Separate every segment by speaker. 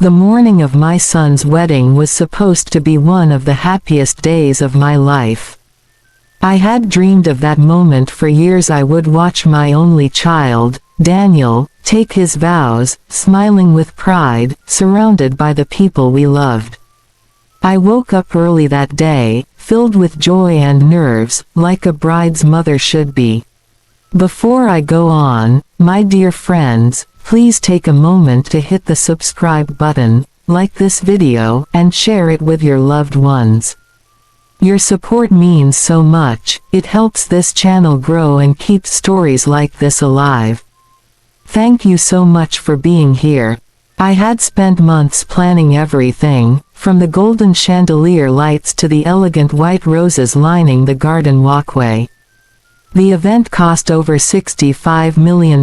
Speaker 1: The morning of my son's wedding was supposed to be one of the happiest days of my life. I had dreamed of that moment for years. I would watch my only child, Daniel, take his vows, smiling with pride, surrounded by the people we loved. I woke up early that day, filled with joy and nerves, like a bride's mother should be. Before I go on, my dear friends, please take a moment to hit the subscribe button, like this video, and share it with your loved ones. Your support means so much. It helps this channel grow and keeps stories like this alive. Thank you so much for being here. I had spent months planning everything, from the golden chandelier lights to the elegant white roses lining the garden walkway. The event cost over $65 million,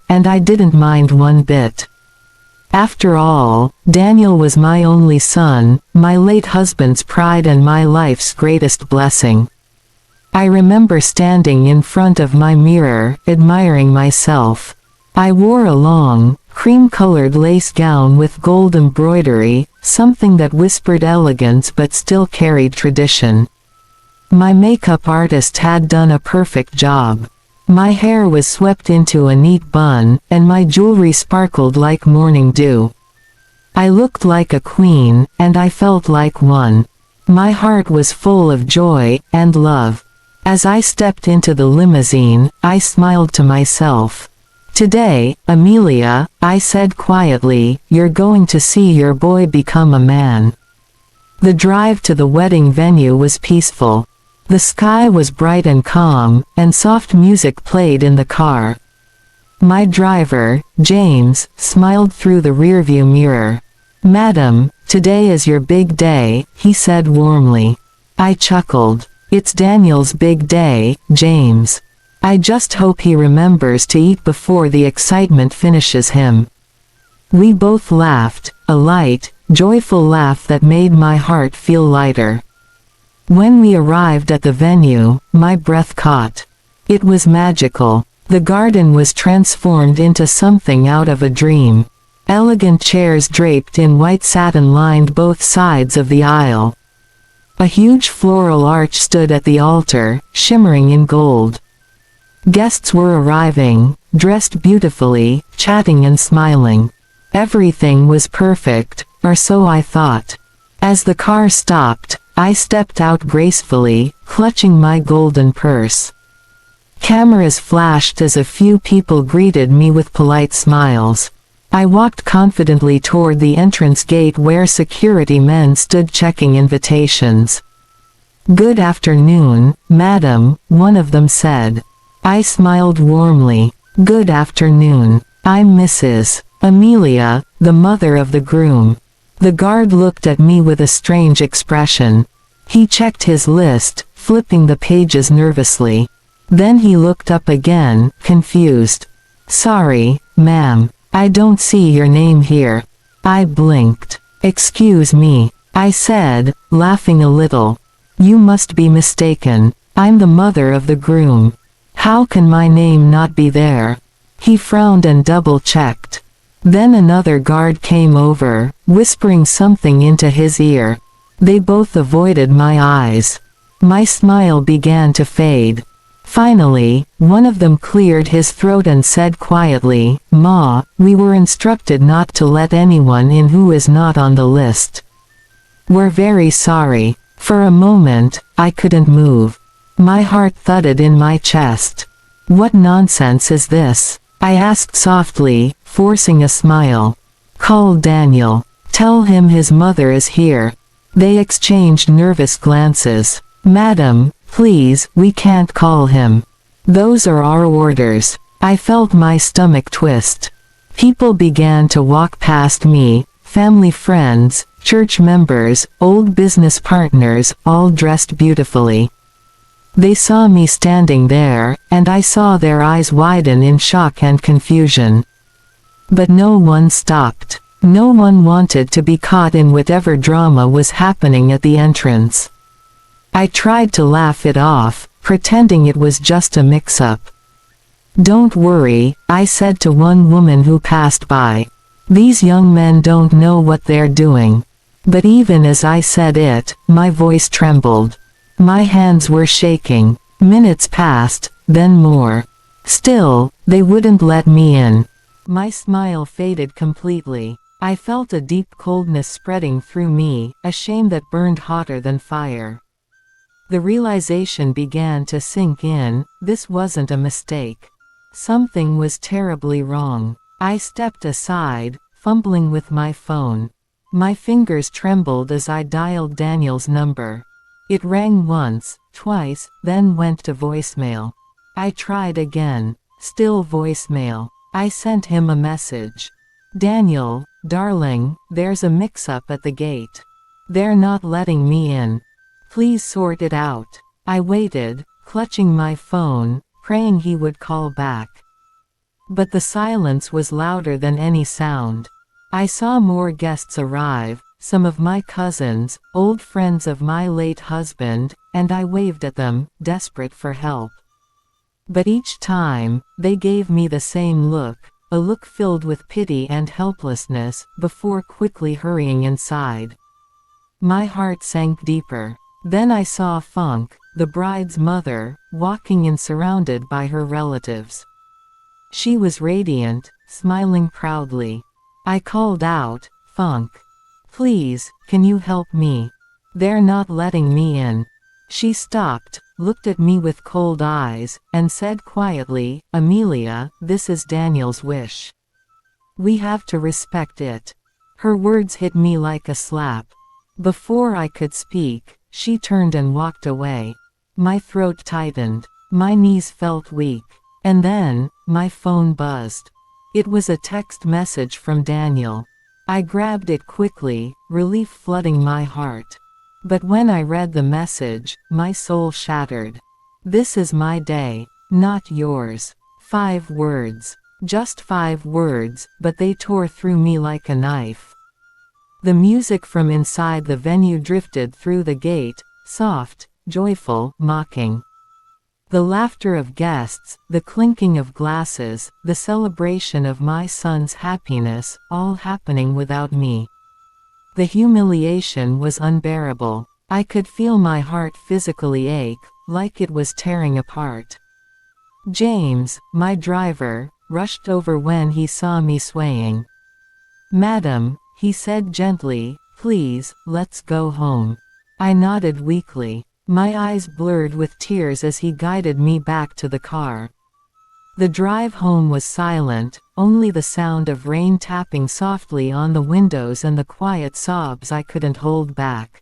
Speaker 1: and I didn't mind one bit. After all, Daniel was my only son, my late husband's pride and my life's greatest blessing. I remember standing in front of my mirror, admiring myself. I wore a long, cream-colored lace gown with gold embroidery, something that whispered elegance but still carried tradition. My makeup artist had done a perfect job. My hair was swept into a neat bun, and my jewelry sparkled like morning dew. I looked like a queen, and I felt like one. My heart was full of joy and love. As I stepped into the limousine, I smiled to myself. "Today, Amelia," I said quietly, "you're going to see your boy become a man." The drive to the wedding venue was peaceful. The sky was bright and calm, and soft music played in the car. My driver, James, smiled through the rearview mirror. "Madam, today is your big day," he said warmly. I chuckled. "It's Daniel's big day, James. I just hope he remembers to eat before the excitement finishes him." We both laughed, a light, joyful laugh that made my heart feel lighter. When we arrived at the venue, my breath caught. It was magical. The garden was transformed into something out of a dream. Elegant chairs draped in white satin lined both sides of the aisle. A huge floral arch stood at the altar, shimmering in gold. Guests were arriving, dressed beautifully, chatting and smiling. Everything was perfect, or so I thought. As the car stopped, I stepped out gracefully, clutching my golden purse. Cameras flashed as a few people greeted me with polite smiles. I walked confidently toward the entrance gate where security men stood checking invitations. "Good afternoon, madam," one of them said. I smiled warmly. "Good afternoon. I'm Mrs. Amelia, the mother of the groom." The guard looked at me with a strange expression. He checked his list, flipping the pages nervously. Then he looked up again, confused. "Sorry, ma'am. I don't see your name here." I blinked. "Excuse me," I said, laughing a little. "You must be mistaken. I'm the mother of the groom. How can my name not be there?" He frowned and double-checked. Then another guard came over, whispering something into his ear. They both avoided my eyes. My smile began to fade. Finally, one of them cleared his throat and said quietly, "Ma, we were instructed not to let anyone in who is not on the list. We're very sorry." For a moment, I couldn't move. My heart thudded in my chest. "What nonsense is this?" I asked softly, forcing a smile. "Call Daniel. Tell him his mother is here." They exchanged nervous glances. "Madam, please, we can't call him. Those are our orders." I felt my stomach twist. People began to walk past me, family friends, church members, old business partners, all dressed beautifully. They saw me standing there, and I saw their eyes widen in shock and confusion. But no one stopped. No one wanted to be caught in whatever drama was happening at the entrance. I tried to laugh it off, pretending it was just a mix-up. "Don't worry," I said to one woman who passed by. These young men don't know what they're doing. But even as I said it, my voice trembled. My hands were shaking. Minutes passed, then more. Still, they wouldn't let me in. My smile faded completely. I felt a deep coldness spreading through me, a shame that burned hotter than fire. The realization began to sink in, this wasn't a mistake. Something was terribly wrong. I stepped aside, fumbling with my phone. My fingers trembled as I dialed Daniel's number. It rang once, twice, then went to voicemail. I tried again. Still voicemail. I sent him a message. Daniel, darling, there's a mix-up at the gate. They're not letting me in. Please sort it out. I waited, clutching my phone, praying he would call back. But the silence was louder than any sound. I saw more guests arrive, some of my cousins, old friends of my late husband, and I waved at them, desperate for help. But each time, they gave me the same look, a look filled with pity and helplessness, before quickly hurrying inside. My heart sank deeper. Then I saw Funk, the bride's mother, walking in surrounded by her relatives. She was radiant, smiling proudly. I called out, "Funk. Please, can you help me? They're not letting me in." She stopped, looked at me with cold eyes, and said quietly, "Amelia, this is Daniel's wish. We have to respect it." Her words hit me like a slap. Before I could speak, she turned and walked away. My throat tightened. My knees felt weak. And then, my phone buzzed. It was a text message from Daniel. I grabbed it quickly, relief flooding my heart. But when I read the message, my soul shattered. "This is my day, not yours." 5 words. Just 5 words, but they tore through me like a knife. The music from inside the venue drifted through the gate, soft, joyful, mocking. The laughter of guests, the clinking of glasses, the celebration of my son's happiness, all happening without me. The humiliation was unbearable. I could feel my heart physically ache, like it was tearing apart. James, my driver, rushed over when he saw me swaying. "Madam," he said gently, "please, let's go home." I nodded weakly. My eyes blurred with tears as he guided me back to the car. The drive home was silent, only the sound of rain tapping softly on the windows and the quiet sobs I couldn't hold back.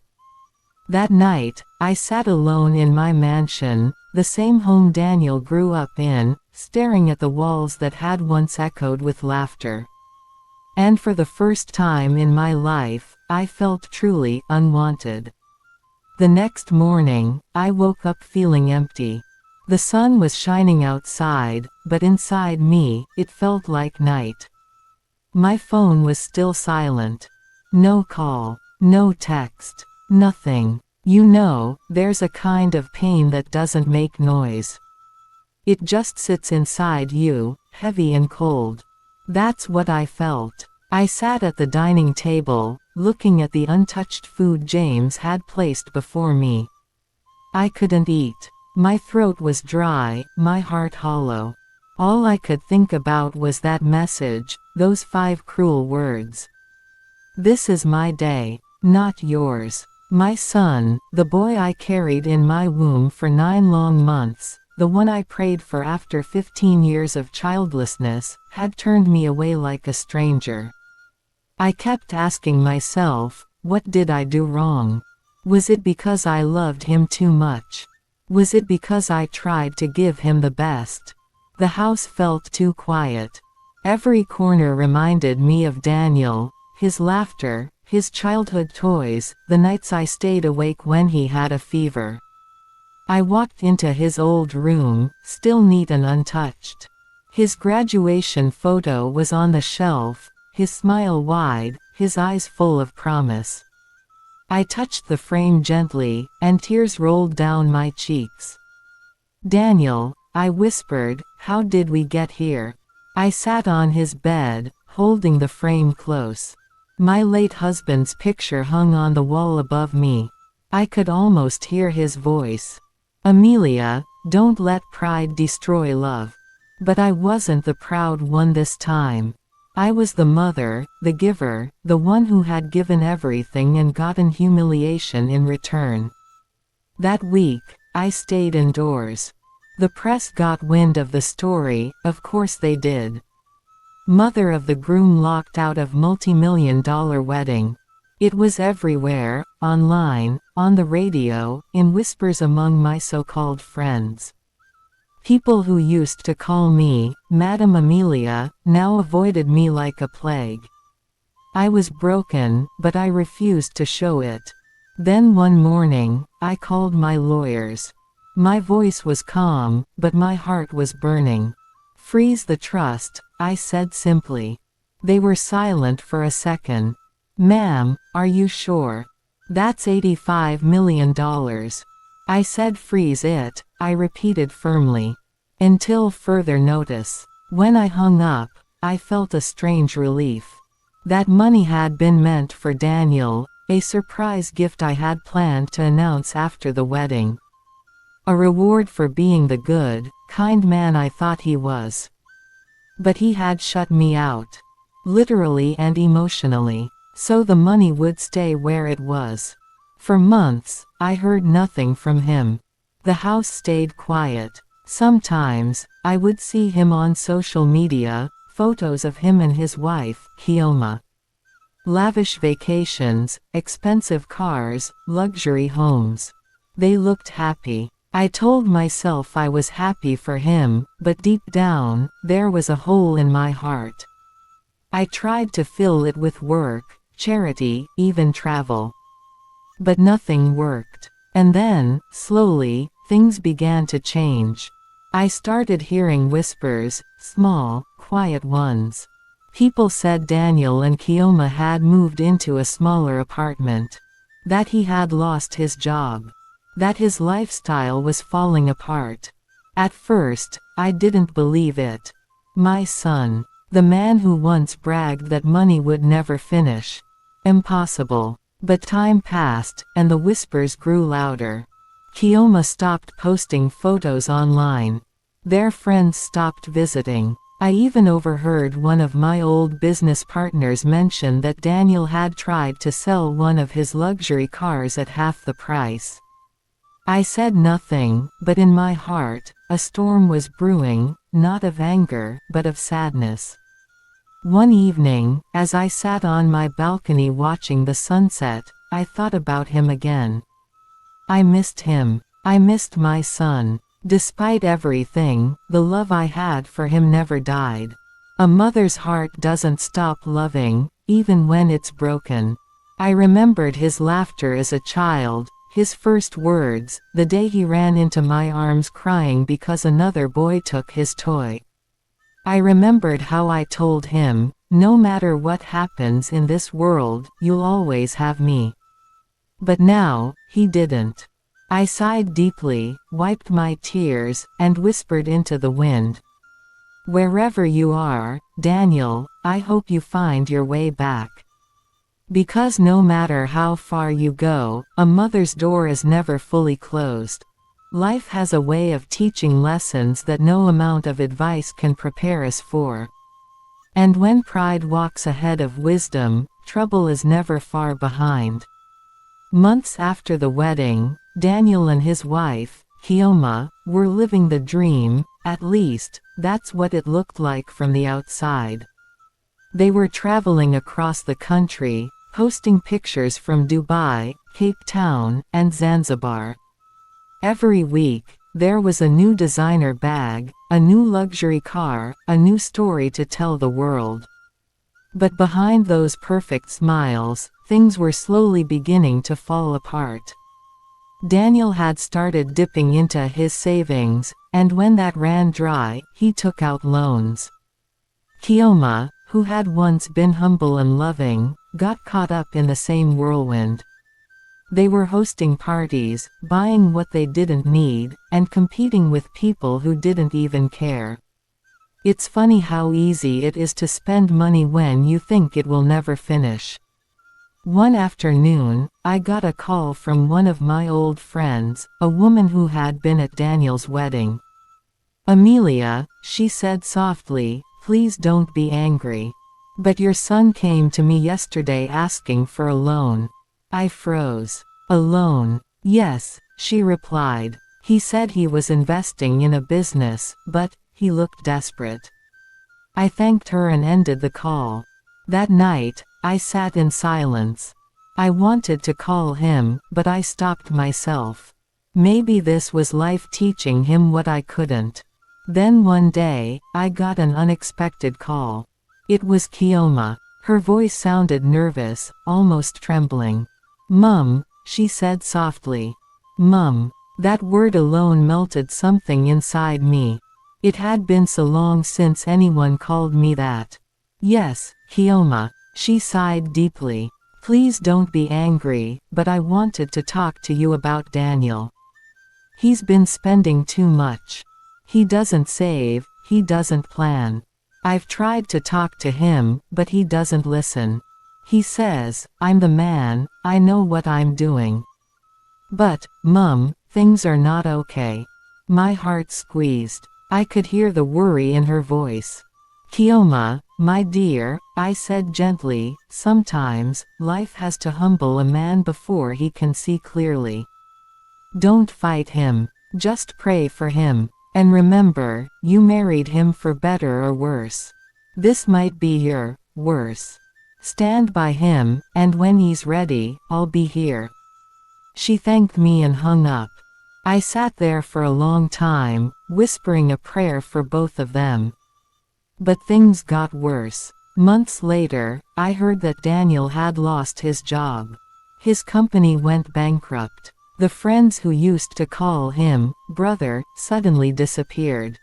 Speaker 1: That night, I sat alone in my mansion, the same home Daniel grew up in, staring at the walls that had once echoed with laughter. And for the first time in my life, I felt truly unwanted. The next morning, I woke up feeling empty. The sun was shining outside, but inside me, it felt like night. My phone was still silent. No call, no text, nothing. You know, there's a kind of pain that doesn't make noise. It just sits inside you, heavy and cold. That's what I felt. I sat at the dining table, looking at the untouched food James had placed before me. I couldn't eat. My throat was dry, my heart hollow. All I could think about was that message, those 5 cruel words. "This is my day, not yours." My son, the boy I carried in my womb for 9 long months, the one I prayed for after 15 years of childlessness, had turned me away like a stranger. I kept asking myself, what did I do wrong? Was it because I loved him too much? Was it because I tried to give him the best? The house felt too quiet. Every corner reminded me of Daniel, his laughter, his childhood toys, the nights I stayed awake when he had a fever. I walked into his old room, still neat and untouched. His graduation photo was on the shelf, his smile wide, his eyes full of promise. I touched the frame gently, and tears rolled down my cheeks. "Daniel," I whispered, "how did we get here?" I sat on his bed, holding the frame close. My late husband's picture hung on the wall above me. I could almost hear his voice. "Amelia, don't let pride destroy love." But I wasn't the proud one this time. I was the mother, the giver, the one who had given everything and gotten humiliation in return. That week, I stayed indoors. The press got wind of the story, of course they did. Mother of the groom locked out of multi-million-dollar wedding. It was everywhere, online, on the radio, in whispers among my so-called friends. People who used to call me Madam Amelia now avoided me like a plague. I was broken, but I refused to show it. Then one morning, I called my lawyers. My voice was calm, but my heart was burning. "Freeze the trust," I said simply. They were silent for a second. "Ma'am, are you sure? That's $85 million. I said freeze it, I repeated firmly. Until further notice. When I hung up, I felt a strange relief. That money had been meant for Daniel, a surprise gift I had planned to announce after the wedding. A reward for being the good, kind man I thought he was. But he had shut me out. Literally and emotionally. So the money would stay where it was. For months, I heard nothing from him. The house stayed quiet. Sometimes, I would see him on social media, photos of him and his wife, Kioma. Lavish vacations, expensive cars, luxury homes. They looked happy. I told myself I was happy for him, but deep down, there was a hole in my heart. I tried to fill it with work, charity, even travel. But nothing worked. And then, slowly, things began to change. I started hearing whispers, small, quiet ones. People said Daniel and Kioma had moved into a smaller apartment. That he had lost his job. That his lifestyle was falling apart. At first, I didn't believe it. My son. The man who once bragged that money would never finish. Impossible. But time passed, and the whispers grew louder. Kioma stopped posting photos online. Their friends stopped visiting. I even overheard one of my old business partners mention that Daniel had tried to sell one of his luxury cars at half the price. I said nothing, but in my heart, a storm was brewing, not of anger, but of sadness. One evening, as I sat on my balcony watching the sunset, I thought about him again. I missed him. I missed my son. Despite everything, the love I had for him never died. A mother's heart doesn't stop loving, even when it's broken. I remembered his laughter as a child, his first words, the day he ran into my arms crying because another boy took his toy. I remembered how I told him, "No matter what happens in this world, you'll always have me." But now, he didn't. I sighed deeply, wiped my tears, and whispered into the wind. "Wherever you are, Daniel, I hope you find your way back. Because no matter how far you go, a mother's door is never fully closed. Life has a way of teaching lessons that no amount of advice can prepare us for. And when pride walks ahead of wisdom, trouble is never far behind." Months after the wedding, Daniel and his wife, Kioma, were living the dream, at least, that's what it looked like from the outside. They were traveling across the country, posting pictures from Dubai, Cape Town, and Zanzibar. Every week, there was a new designer bag, a new luxury car, a new story to tell the world. But behind those perfect smiles, things were slowly beginning to fall apart. Daniel had started dipping into his savings, and when that ran dry, he took out loans. Kioma, who had once been humble and loving, got caught up in the same whirlwind. They were hosting parties, buying what they didn't need, and competing with people who didn't even care. It's funny how easy it is to spend money when you think it will never finish. One afternoon, I got a call from one of my old friends, a woman who had been at Daniel's wedding. "Amelia," she said softly, "please don't be angry. But your son came to me yesterday asking for a loan." I froze. "A loan?" "Yes," she replied. "He said he was investing in a business, but he looked desperate." I thanked her and ended the call. That night, I sat in silence. I wanted to call him, but I stopped myself. Maybe this was life teaching him what I couldn't. Then one day, I got an unexpected call. It was Kioma. Her voice sounded nervous, almost trembling. "Mum," she said softly. "Mum." That word alone melted something inside me. It had been so long since anyone called me that. "Yes, Kioma," she sighed deeply. "Please don't be angry, but I wanted to talk to you about Daniel. He's been spending too much. He doesn't save, he doesn't plan. I've tried to talk to him, but he doesn't listen. He says, 'I'm the man, I know what I'm doing.' But, Mum, things are not okay." My heart squeezed. I could hear the worry in her voice. "Kioma, my dear," I said gently, "sometimes, life has to humble a man before he can see clearly. Don't fight him. Just pray for him. And remember, you married him for better or worse. This might be your worse. Stand by him, and when he's ready, I'll be here." She thanked me and hung up. I sat there for a long time, whispering a prayer for both of them. But things got worse. Months later, I heard that Daniel had lost his job. His company went bankrupt. The friends who used to call him brother suddenly disappeared.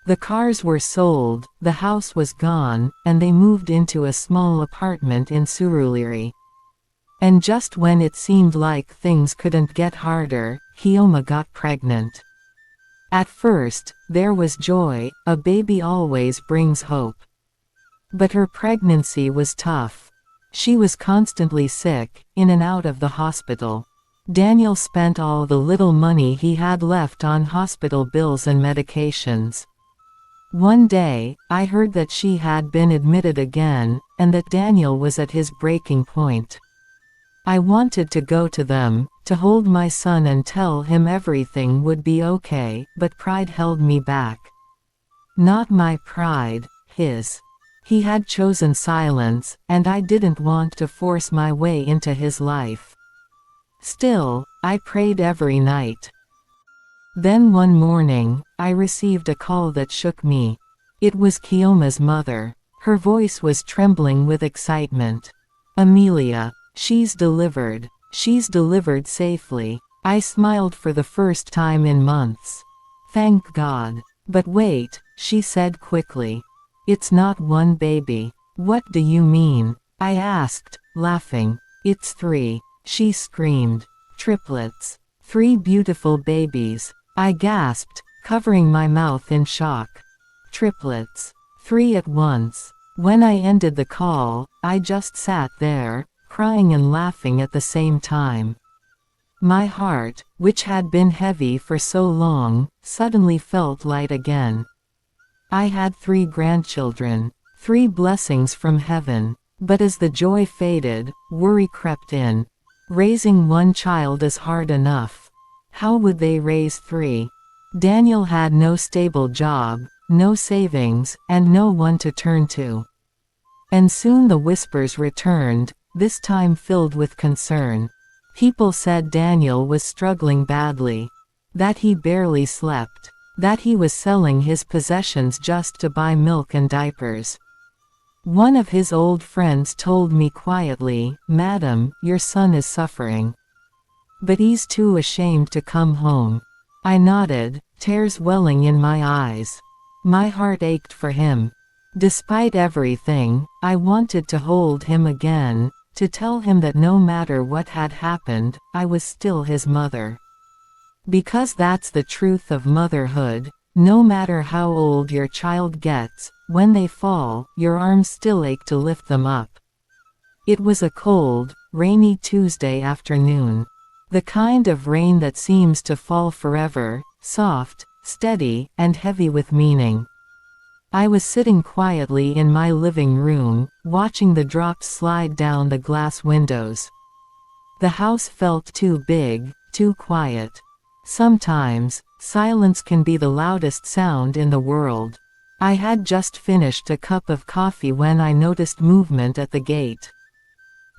Speaker 1: The cars were sold, the house was gone, and they moved into a small apartment in Surulere. And just when it seemed like things couldn't get harder, Kioma got pregnant. At first, there was joy, a baby always brings hope. But her pregnancy was tough. She was constantly sick, in and out of the hospital. Daniel spent all the little money he had left on hospital bills and medications. One day, I heard that she had been admitted again, and that Daniel was at his breaking point. I wanted to go to them, to hold my son and tell him everything would be okay, but pride held me back. Not my pride, his. He had chosen silence, and I didn't want to force my way into his life. Still, I prayed every night. Then one morning, I received a call that shook me. It was Kioma's mother. Her voice was trembling with excitement. "Amelia, she's delivered. She's delivered safely." I smiled for the first time in months. "Thank God." "But wait," she said quickly. "It's not one baby." "What do you mean?" I asked, laughing. "It's 3. She screamed. "Triplets. 3 beautiful babies." I gasped, covering my mouth in shock. "Triplets. 3 at once." When I ended the call, I just sat there, crying and laughing at the same time. My heart, which had been heavy for so long, suddenly felt light again. I had 3 grandchildren, 3 blessings from heaven. But as the joy faded, worry crept in. Raising one child is hard enough. How would they raise 3? Daniel had no stable job, no savings, and no one to turn to. And soon the whispers returned, this time filled with concern. People said Daniel was struggling badly. That he barely slept. That he was selling his possessions just to buy milk and diapers. One of his old friends told me quietly, "Madam, your son is suffering. But he's too ashamed to come home." I nodded, tears welling in my eyes. My heart ached for him. Despite everything, I wanted to hold him again, to tell him that no matter what had happened, I was still his mother. Because that's the truth of motherhood, No matter how old your child gets, when they fall, your arms still ache to lift them up. It was a cold, rainy Tuesday afternoon. The kind of rain that seems to fall forever, soft, steady, and heavy with meaning. I was sitting quietly in my living room, watching the drops slide down the glass windows. The house felt too big, too quiet. Sometimes, silence can be the loudest sound in the world. I had just finished a cup of coffee when I noticed movement at the gate.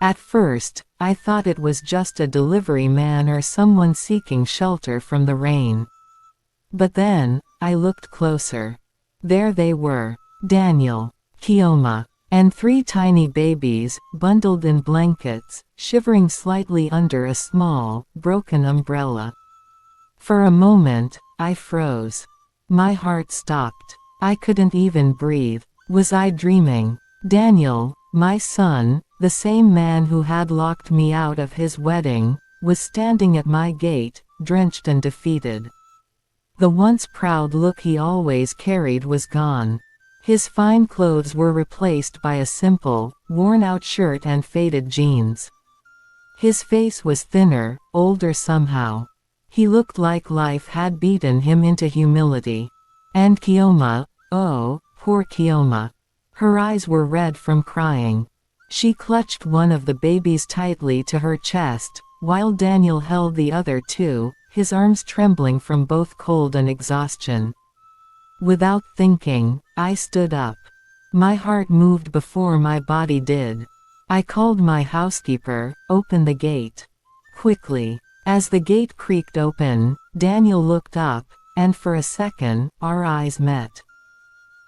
Speaker 1: At first, I thought it was just a delivery man or someone seeking shelter from the rain. But then, I looked closer. There they were, Daniel, Kioma, and 3 tiny babies, bundled in blankets, shivering slightly under a small, broken umbrella. For a moment, I froze. My heart stopped. I couldn't even breathe. Was I dreaming? Daniel, my son, the same man who had locked me out of his wedding, was standing at my gate, drenched and defeated. The once proud look he always carried was gone. His fine clothes were replaced by a simple, worn-out shirt and faded jeans. His face was thinner, older somehow. He looked like life had beaten him into humility. And Kioma, oh, poor Kioma. Her eyes were red from crying. She clutched one of the babies tightly to her chest, while Daniel held the other 2, his arms trembling from both cold and exhaustion. Without thinking, I stood up. My heart moved before my body did. I called my housekeeper, "Open the gate." Quickly. As the gate creaked open, Daniel looked up, and for a second, our eyes met.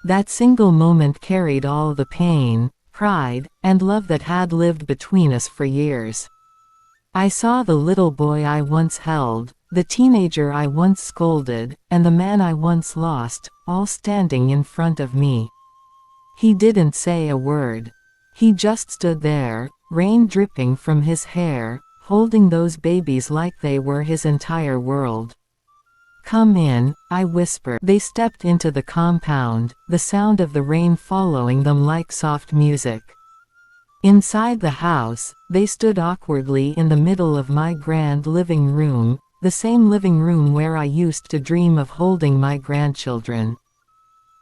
Speaker 1: That single moment carried all the pain, pride, and love that had lived between us for years. I saw the little boy I once held, the teenager I once scolded, and the man I once lost, all standing in front of me. He didn't say a word. He just stood there, rain dripping from his hair, holding those babies like they were his entire world. "Come in," I whispered. They stepped into the compound, the sound of the rain following them like soft music. Inside the house, they stood awkwardly in the middle of my grand living room, the same living room where I used to dream of holding my grandchildren.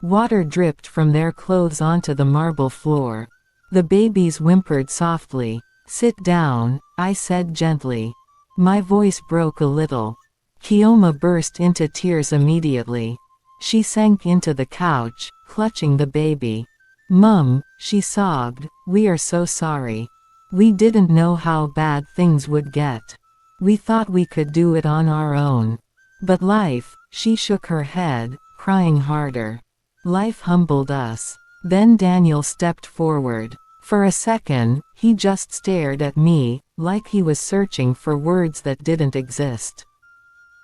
Speaker 1: Water dripped from their clothes onto the marble floor. The babies whimpered softly. "Sit down," I said gently. My voice broke a little. Kioma burst into tears immediately. She sank into the couch, clutching the baby. "Mum," she sobbed, "we are so sorry. We didn't know how bad things would get. We thought we could do it on our own. But life," she shook her head, crying harder. "Life humbled us." Then Daniel stepped forward. For a second, he just stared at me, like he was searching for words that didn't exist.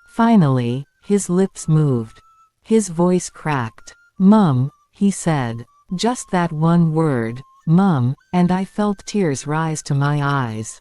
Speaker 1: Finally, his lips moved. His voice cracked. "Mum," he said. Just that one word, "Mum," and I felt tears rise to my eyes.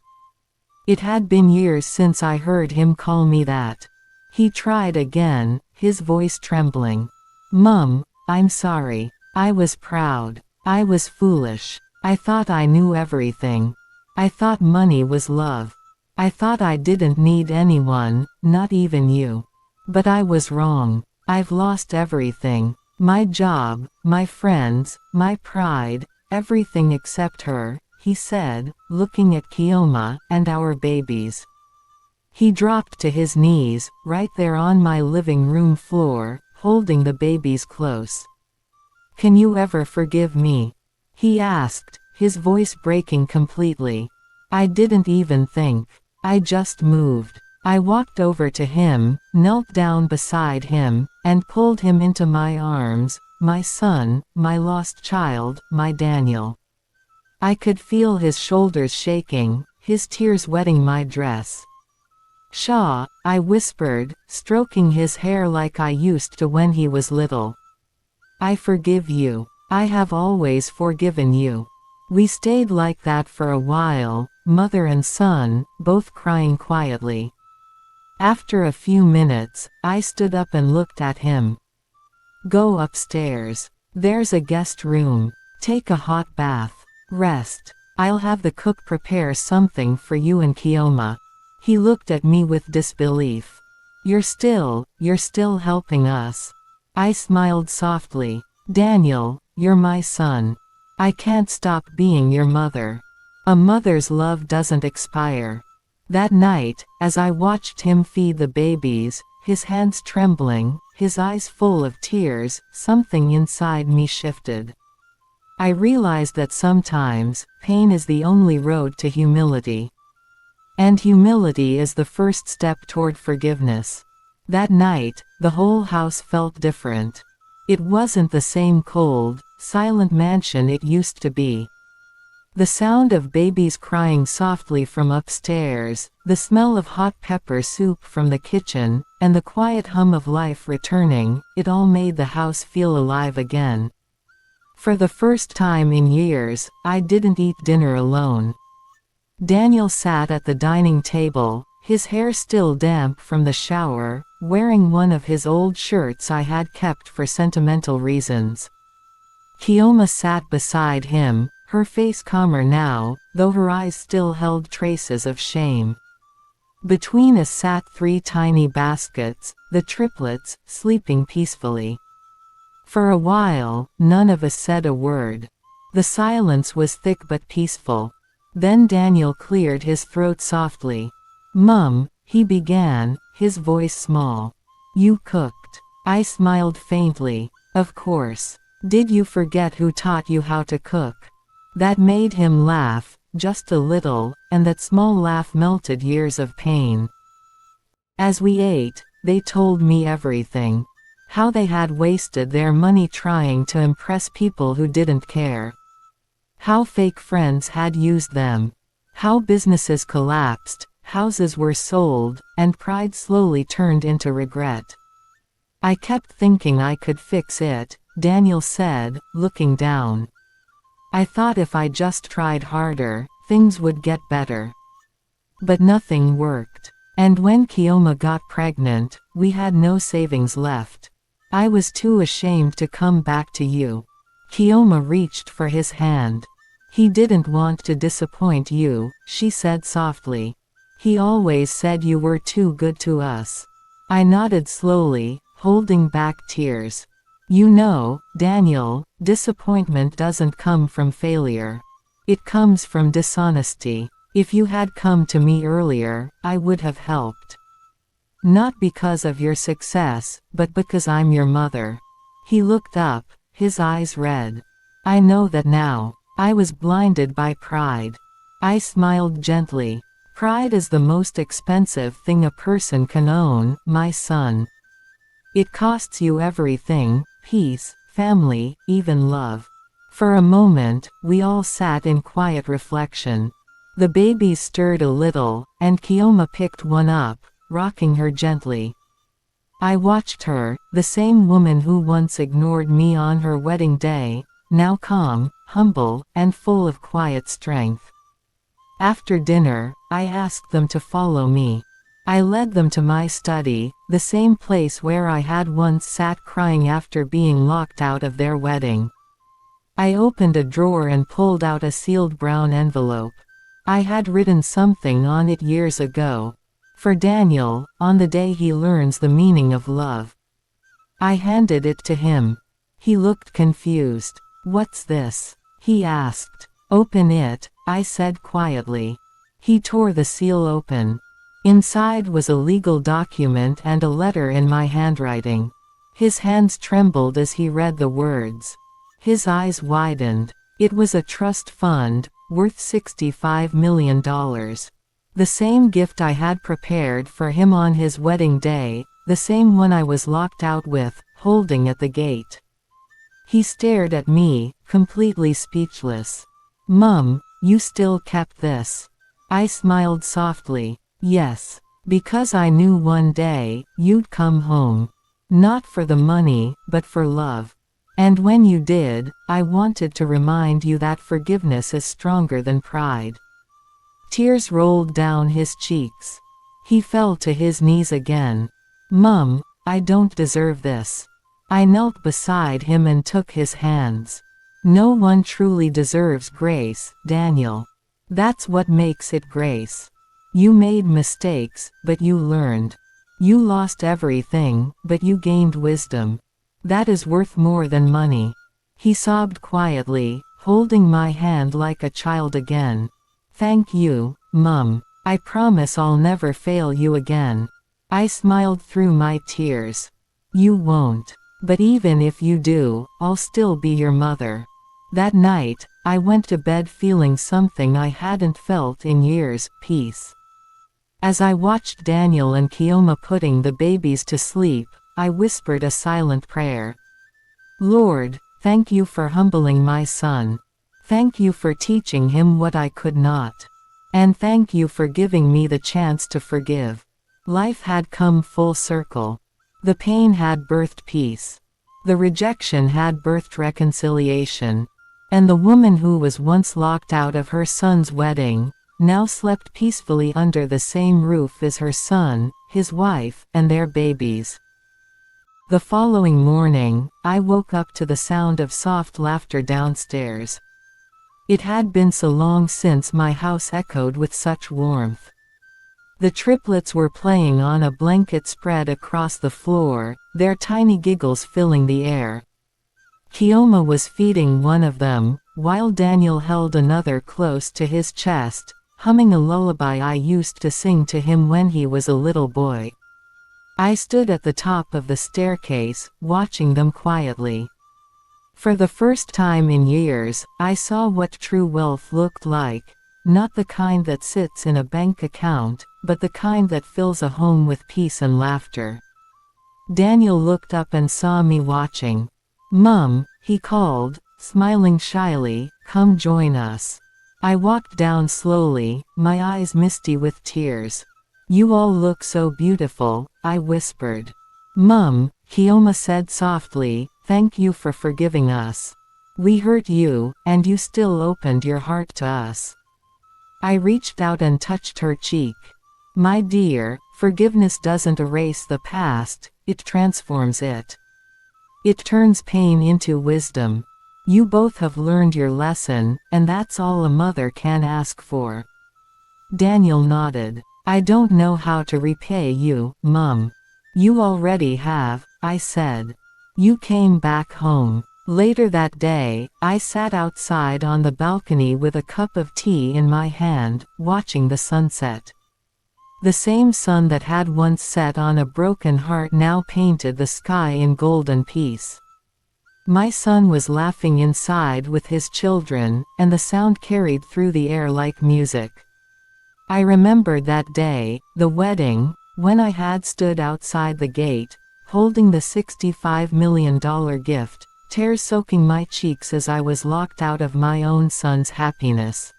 Speaker 1: It had been years since I heard him call me that. He tried again, his voice trembling. "Mum, I'm sorry. I was proud. I was foolish. I thought I knew everything. I thought money was love. I thought I didn't need anyone, not even you. But I was wrong. I've lost everything. My job, my friends, my pride, everything except her," he said, looking at Kioma and our babies. He dropped to his knees, right there on my living room floor, holding the babies close. "Can you ever forgive me?" he asked, his voice breaking completely. I didn't even think. I just moved. I walked over to him, knelt down beside him, and pulled him into my arms, my son, my lost child, my Daniel. I could feel his shoulders shaking, his tears wetting my dress. "Shaw," I whispered, stroking his hair like I used to when he was little. "I forgive you. I have always forgiven you." We stayed like that for a while, mother and son, both crying quietly. After a few minutes, I stood up and looked at him. Go upstairs. There's a guest room. Take a hot bath. Rest. I'll have the cook prepare something for you and Kioma." He looked at me with disbelief. You're still helping us." I smiled softly. "Daniel, you're my son. I can't stop being your mother. A mother's love doesn't expire." That night, as I watched him feed the babies, his hands trembling, his eyes full of tears, something inside me shifted. I realized that sometimes, pain is the only road to humility. And humility is the first step toward forgiveness. That night, the whole house felt different. It wasn't the same cold, silent mansion it used to be. The sound of babies crying softly from upstairs, the smell of hot pepper soup from the kitchen, and the quiet hum of life returning, it all made the house feel alive again. For the first time in years, I didn't eat dinner alone. Daniel sat at the dining table, his hair still damp from the shower, wearing one of his old shirts I had kept for sentimental reasons. Kioma sat beside him, her face calmer now, though her eyes still held traces of shame. Between us sat 3 tiny baskets, the triplets, sleeping peacefully. For a while, none of us said a word. The silence was thick but peaceful. Then Daniel cleared his throat softly. "Mum," he began, his voice small. "You cooked." I smiled faintly. "Of course. Did you forget who taught you how to cook?" That made him laugh, just a little, and that small laugh melted years of pain. As we ate, they told me everything. How they had wasted their money trying to impress people who didn't care. How fake friends had used them. How businesses collapsed, houses were sold, and pride slowly turned into regret. "I kept thinking I could fix it," Daniel said, looking down. "I thought if I just tried harder, things would get better. But nothing worked. And when Kioma got pregnant, we had no savings left. I was too ashamed to come back to you." Kioma reached for his hand. "He didn't want to disappoint you," she said softly. "He always said you were too good to us." I nodded slowly, holding back tears. "You know, Daniel, disappointment doesn't come from failure. It comes from dishonesty. If you had come to me earlier, I would have helped. Not because of your success, but because I'm your mother." He looked up, his eyes red. "I know that now. I was blinded by pride." I smiled gently. "Pride is the most expensive thing a person can own, my son. It costs you everything, peace, family, even love." For a moment, we all sat in quiet reflection. The babies stirred a little, and Kioma picked one up, rocking her gently. I watched her, the same woman who once ignored me on her wedding day, now calm, humble, and full of quiet strength. After dinner, I asked them to follow me. I led them to my study, the same place where I had once sat crying after being locked out of their wedding. I opened a drawer and pulled out a sealed brown envelope. I had written something on it years ago. For Daniel, on the day he learns the meaning of love. I handed it to him. He looked confused. "What's this?" he asked. "Open it," I said quietly. He tore the seal open. Inside was a legal document and a letter in my handwriting. His hands trembled as he read the words. His eyes widened. It was a trust fund, worth $65 million. The same gift I had prepared for him on his wedding day, the same one I was locked out with, holding at the gate. He stared at me, completely speechless. "Mum, you still kept this?" I smiled softly. "Yes. Because I knew one day, you'd come home. Not for the money, but for love. And when you did, I wanted to remind you that forgiveness is stronger than pride." Tears rolled down his cheeks. He fell to his knees again. "Mum, I don't deserve this. I knelt beside him and took his hands. No one truly deserves grace, Daniel. That's what makes it grace. You made mistakes, but you learned. You lost everything, but you gained wisdom. That is worth more than money. He sobbed quietly, holding my hand like a child again. Thank you, Mum. I promise I'll never fail you again. I smiled through my tears. You won't. But even if you do, I'll still be your mother. That night, I went to bed feeling something I hadn't felt in years, peace. As I watched Daniel and Kioma putting the babies to sleep, I whispered a silent prayer. Lord, thank you for humbling my son. Thank you for teaching him what I could not. And thank you for giving me the chance to forgive. Life had come full circle. The pain had birthed peace. The rejection had birthed reconciliation. And the woman who was once locked out of her son's wedding, now slept peacefully under the same roof as her son, his wife, and their babies. The following morning, I woke up to the sound of soft laughter downstairs. It had been so long since my house echoed with such warmth. The triplets were playing on a blanket spread across the floor, their tiny giggles filling the air. Kioma was feeding one of them, while Daniel held another close to his chest, humming a lullaby I used to sing to him when he was a little boy. I stood at the top of the staircase, watching them quietly. For the first time in years, I saw what true wealth looked like, not the kind that sits in a bank account, but the kind that fills a home with peace and laughter. Daniel looked up and saw me watching. Mum, he called, smiling shyly, come join us. I walked down slowly, my eyes misty with tears. You all look so beautiful, I whispered. Mum, Kioma said softly, thank you for forgiving us. We hurt you, and you still opened your heart to us. I reached out and touched her cheek. My dear, forgiveness doesn't erase the past, it transforms it. It turns pain into wisdom. You both have learned your lesson, and that's all a mother can ask for. Daniel nodded. I don't know how to repay you, Mum. You already have, I said. You came back home. Later that day, I sat outside on the balcony with a cup of tea in my hand, watching the sunset. The same sun that had once set on a broken heart now painted the sky in golden peace. My son was laughing inside with his children, and the sound carried through the air like music. I remembered that day, the wedding, when I had stood outside the gate, holding the $65 million gift, tears soaking my cheeks as I was locked out of my own son's happiness.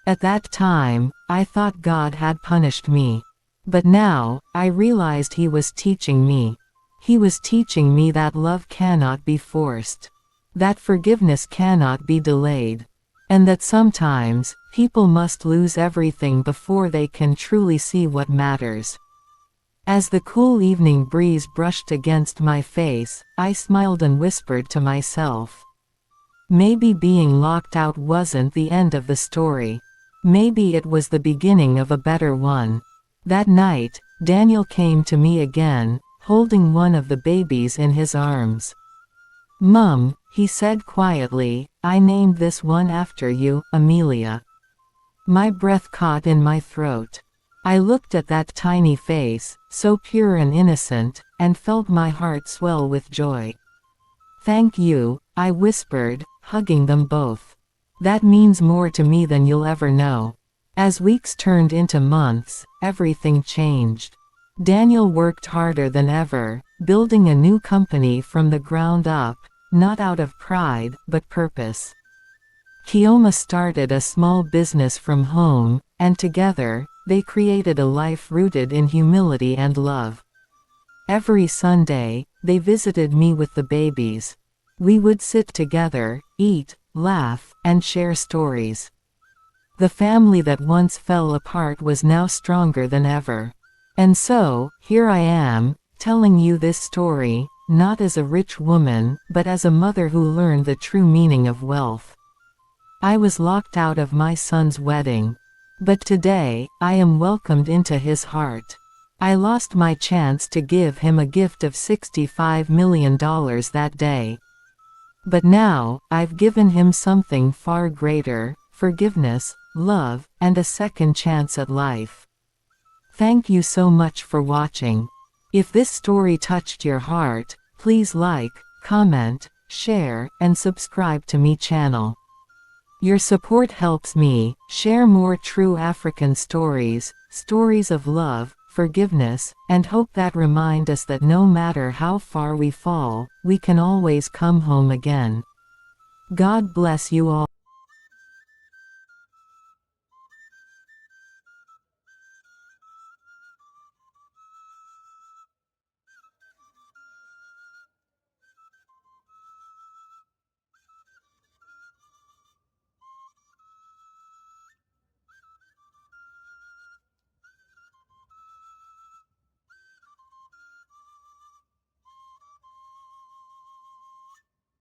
Speaker 1: At that time, I thought God had punished me. But now, I realized He was teaching me. He was teaching me that love cannot be forced. That forgiveness cannot be delayed. And that sometimes, people must lose everything before they can truly see what matters. As the cool evening breeze brushed against my face, I smiled and whispered to myself. Maybe being locked out wasn't the end of the story. Maybe it was the beginning of a better one. That night, Daniel came to me again, holding one of the babies in his arms. Mum, he said quietly, I named this one after you, Amelia. My breath caught in my throat. I looked at that tiny face, so pure and innocent, and felt my heart swell with joy. Thank you, I whispered, hugging them both. That means more to me than you'll ever know. As weeks turned into months, everything changed. Daniel worked harder than ever, building a new company from the ground up, not out of pride, but purpose. Kioma started a small business from home, and together, they created a life rooted in humility and love. Every Sunday, they visited me with the babies. We would sit together, eat, laugh, and share stories. The family that once fell apart was now stronger than ever. And so, here I am, telling you this story, not as a rich woman, but as a mother who learned the true meaning of wealth. I was locked out of my son's wedding. But today, I am welcomed into his heart. I lost my chance to give him a gift of $65 million that day. But now, I've given him something far greater: forgiveness, love, and a second chance at life. Thank you so much for watching. If this story touched your heart, please like, comment, share, and subscribe to my channel. Your support helps me share more true African stories, stories of love, forgiveness, and hope that remind us that no matter how far we fall, we can always come home again. God bless you all.